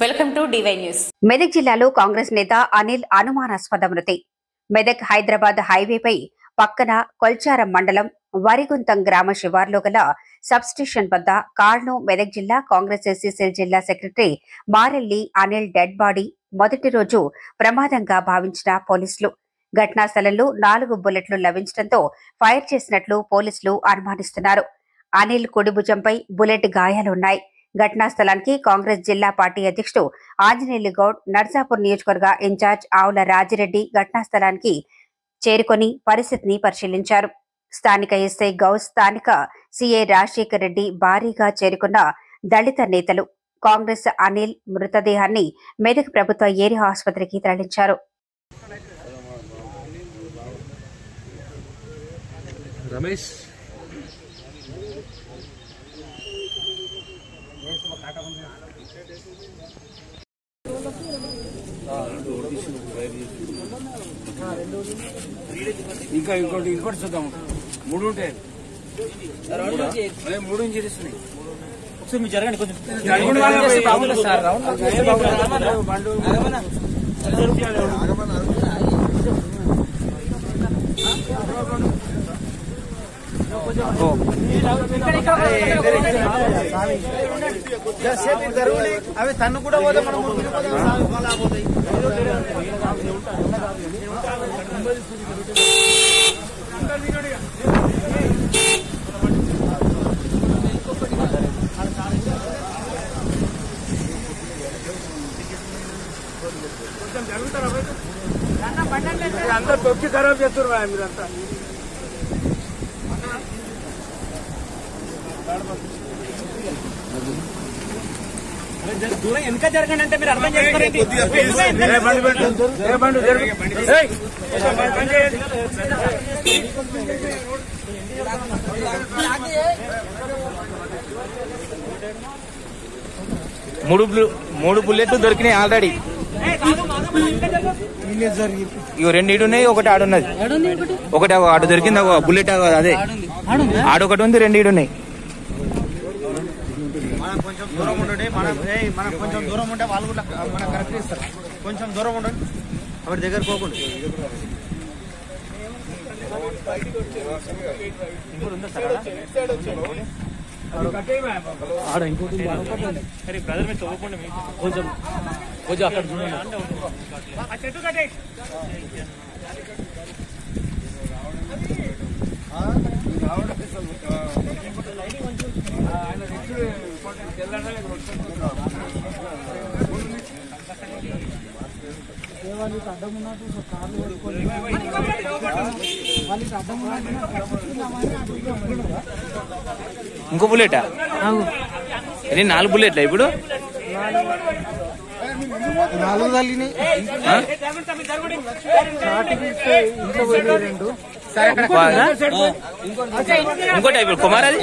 Welcome to DY news. Medak జిల్లాలో కాంగ్రెస్ నేత అనిల్ అనుమానాస్పద మృతి. మెదక్ హైదరాబాద్ హైవేపై పక్కన కొల్చారం మండలం వరిగుంతం గ్రామ శివార్లో గల సబ్స్టేషన్ వద్ద కారును మెదక్ జిల్లా కాంగ్రెస్ ఎస్సీసీఎల్ జిల్లా secretary Marelli Anil dead body మొదటి రోజు ప్రమాదంగా భావించిన పోలీసులు ఘటనా స్థలంలో 4 బుల్లెట్లు లభించడంతో ఫైర్ చేసినట్లు పోలీసులు అనుమానిస్తున్నారు. అనిల్ కుడి భుజంపై బుల్లెట్ గాయాలున్నాయి. ఘటనా స్థలానికి కాంగ్రెస్ జిల్లా పార్టీ అధ్యక్షుడు ఆంజనేయులు గౌడ్, నర్సాపూర్ నియోజకవర్గ ఇన్ఛార్జ్ ఆవుల రాజిరెడ్డి ఘటనా స్థలానికి చేరుకొని పరిస్థితిని పరిశీలించారు. స్థానిక ఎస్ఐ గౌస్, స్థానిక సీఐ రాజశేఖర్ రెడ్డి భారీగా చేరుకున్న దళిత నేతలు కాంగ్రెస్ అనిల్ మృతదేహాన్ని మెదక్ ప్రభుత్వ ఏరియా ఆసుపత్రికి తరలించారు. రమేష్ ఇంకా ఇంకోటి చూద్దాం. 3 ఉంటాయి, 3 ఇంజరీస్తున్నాయి. ఒకసారి మీరు జరగండి కొంచెం. అవి తన్ను కూడా పోతే మనం అంతా తొక్కి ఖరాబ్ చేస్తున్నారు మీరంతా. దూరం వెనక జరగండి అంటే మీరు అర్థం చేసుకోండి. మూడు బుల్లెట్లు దొరికినాయి ఆల్రెడీ. ఇవి 2 ఇటు ఉన్నాయి, ఒకటి ఆడున్నది. ఒకటి ఆడు దొరికింది బుల్లెట్, అదే ఆడొకటి ఉంది, 2 ఇటు ఉన్నాయి. కొంచెం దూరం ఉండండి, మనం కొంచెం దూరం ఉంటే వాళ్ళు కూడా మనం కరెక్ట్ ఇస్తారు. కొంచెం దూరం ఉండండి, అవి దగ్గర పోకుండా. ఇంకోటి ఉందా సార్? ఆడ ఇంకోటి బ్రదర్ మీరు చదువుకోండి, కొంచెం కొంచెం అక్కడ ఇంకో బుల్లెటా? ఇది 4 బుల్లెట్లా ఇప్పుడు? 4 తగిలినాయి. ఇంకోటి ఇప్పుడు కుమార్, అది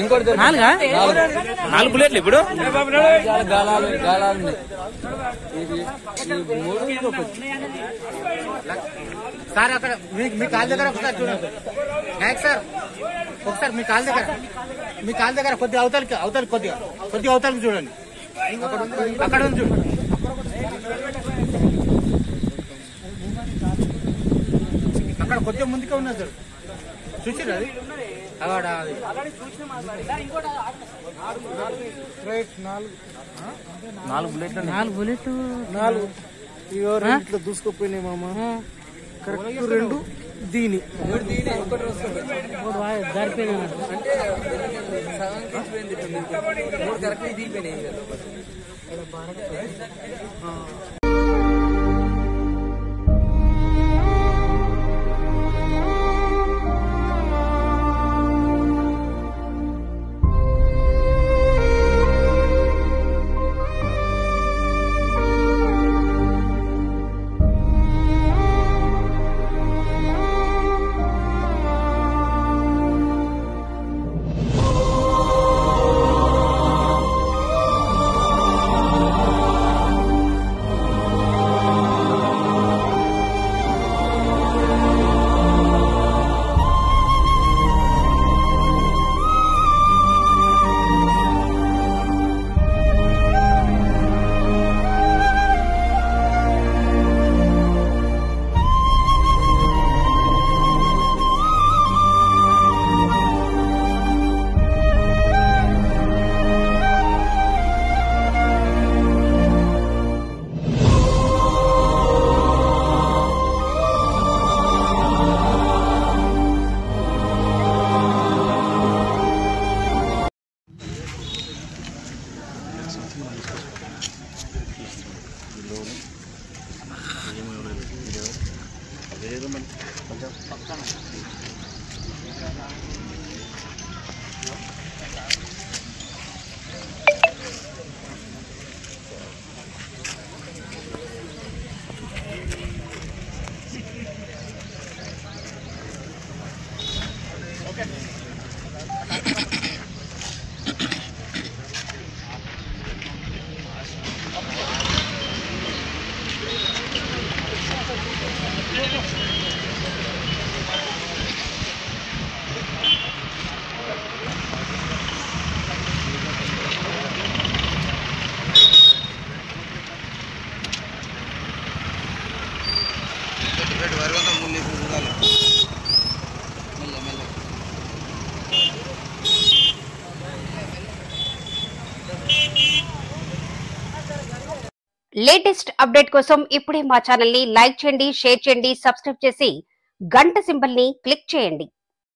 4 బుల్లెట్లు ఇప్పుడు. సార్ అక్కడ మీ కాల్ దగ్గర ఒకసారి చూడండి నాయక్ సార్, ఒకసారి మీ కాల్ దగ్గర కొద్దిగా అవతలకి కొద్దిగా అవతలకి చూడండి. అక్కడ ఉంది చూడండి. అక్కడ కొద్దిగా ముందుకే ఉన్నది సార్, చూసిరా? అది అక్కడ 4 బుల్లెట్లు ఇట్లా దూసుకుపోయినాయి మామ. కరెక్ట్ 2 దీని లేటెస్ట్ అప్డేట్ కోసం ఇప్పుడే మా ఛానల్ ని లైక్ చేయండి, షేర్ చేయండి, సబ్స్క్రైబ్ చేసి గంట సింబల్ ని క్లిక్ చేయండి.